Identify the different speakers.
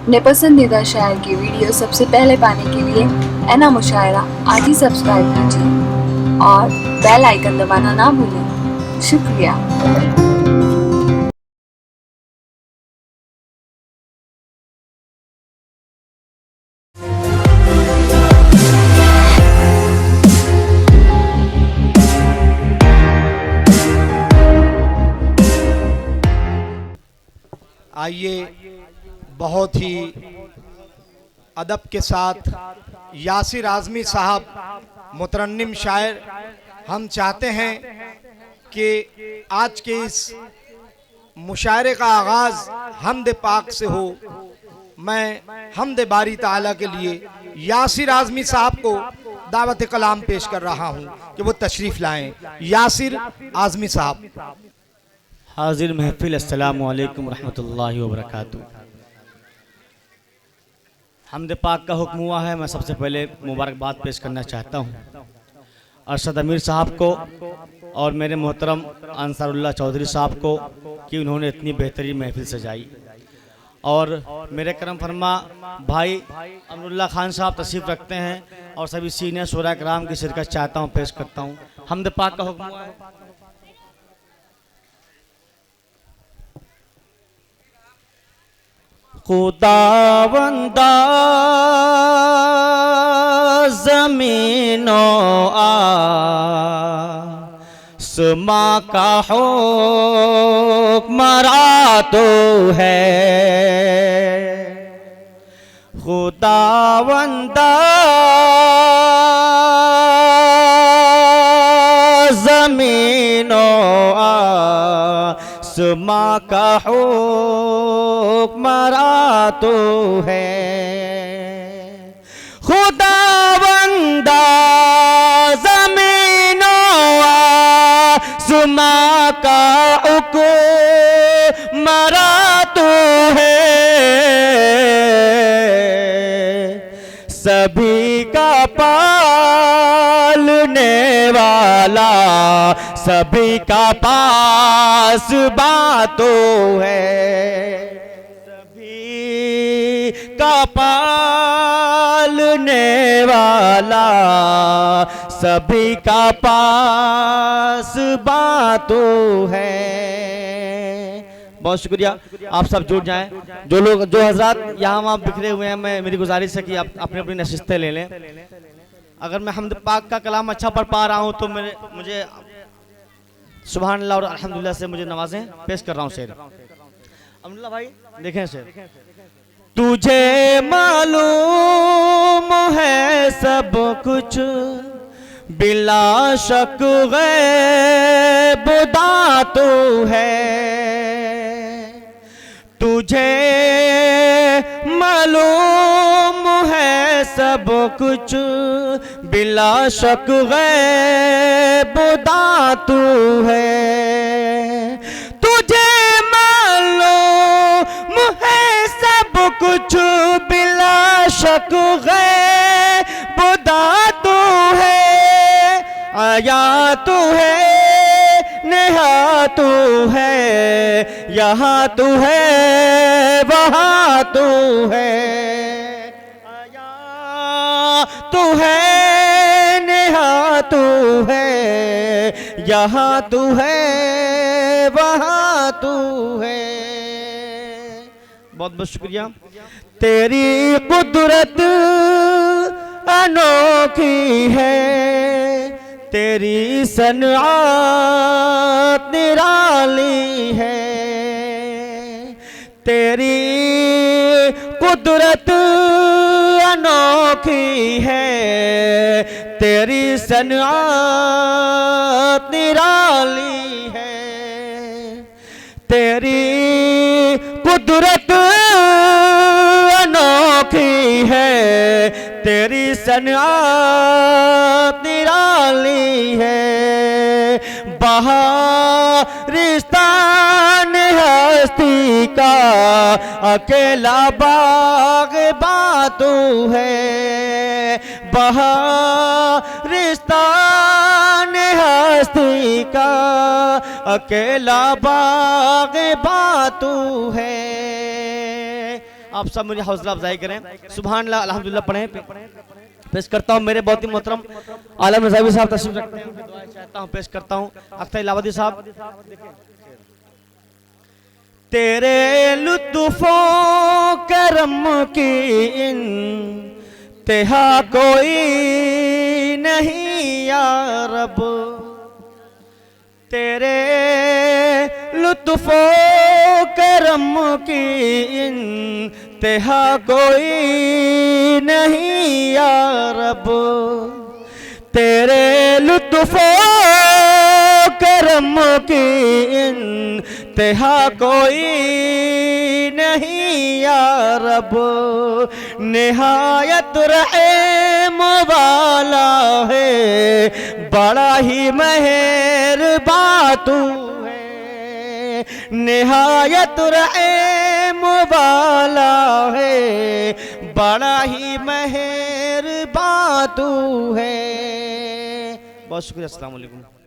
Speaker 1: अपने पसंदीदा शायर की वीडियो सबसे पहले पाने के लिए एना मुशायरा आज ही सब्सक्राइब कीजिए और बेल आइकन दबाना ना भूलें। शुक्रिया।
Speaker 2: आइए बहुत ही अदब के साथ यासिर आज़मी साहब मुतरन्निम शायर, हम चाहते हैं कि आज के इस मुशायरे का आगाज़ हमद पाक से हो। मैं हमद बारी ताला के लिए यासिर आज़मी साहब को दावत कलाम पेश कर रहा हूँ कि वो तशरीफ़ लाएं। यासिर आज़मी साहब।
Speaker 3: हाजिर महफिल, अस्सलामु अलैकुम रहमतुल्लाहि व बरकातुहू। हमद पाक का हुक्म हुआ है। मैं सबसे पहले मुबारकबाद पेश करना चाहता हूँ अरशद अमीर साहब को और मेरे मोहतरम अंसारुल्लाह चौधरी साहब को कि उन्होंने इतनी बेहतरीन महफिल सजाई। और मेरे करम फरमा भाई अमरुल्लाह खान साहब तशरीफ़ रखते हैं और सभी सीनियर शोरा कराम की शिरकत चाहता हूँ, पेश करता हूँ। हमद पाक का हुक्म हुआ है। खुदावंदा ज़मीनो आसमां का हुक्मरां तो है। खुदावंदा ज़मीनो आसमां का हुक्मरां तो है। खुदावंदा ज़मीनो आसमां का हुक्मरां तो है। सभी का पालने वाला, सभी का पासबा तो है। का पालने वाला, सभी का पास बातो है। बहुत शुक्रिया, आप सब जुड़ जाएं। जो लोग, जो हजरात यहाँ वहाँ बिखरे हुए हैं, मैं मेरी गुजारिश है कि आप अपनी अपनी नशिस्तें ले लें। अगर मैं हमद पाक का कलाम अच्छा पढ़ पा रहा हूँ तो मुझे सुभान अल्लाह और अल्हम्दुलिल्लाह से मुझे नवाजें। पेश कर रहा हूँ शेर। अब्दुल्ला भाई देखें शेर। तुझे मालूम है सब कुछ बिला शक गैब दातो है। तुझे मालूम है सब कुछ बिला शक गैब दातो है। तुझे मालूम है सब कुछ बिला शक गैब दातो है। आया तो है, नेहा तो है, यहाँ तो है, वहाँ तो है। आया तो है, नेहा तो है, यहाँ तो है, वहाँ तो है। बहुत बहुत शुक्रिया। तेरी कुदरत अनोखी है, तेरी सनआत निराली है। तेरी कुदरत अनोखी है, तेरी सनआत निराली है। तेरी कुदरत अनोखी है, तेरी सनआत निराली है। बहारिस्तान हस्ती का अकेला बाग़बातू है। बहारिस्तान हस्ती का अकेला बाग़बातू है। आप सब मुझे हौसला अफजाई करें। सुभान अल्लाह अल्हम्दुलिल्लाह पढ़ें। पेश करता हूँ मेरे बहुत ही मोहतरम आलम रज़ावी साहब तशरीफ रखते हैं, उनकी दुआ चाहता हूँ। पेश करता हूँ अख्तर इलाहाबादी साहब। तेरे लुत्फ़ों करम की इंतहा कोई नहीं या रब, तेरे लुत्फ़ो करम की इंतहा कोई नहीं या रब, तेरे लुत्फ़ो करम की इंतहा कोई नहीं या रब, निहायत रहम वाला है, बड़ा ही मेहरबान तू है, निहायत रहम वाला है, बड़ा ही मेहरबान तू है। बहुत शुक्रिया। अस्सलाम वालेकुम।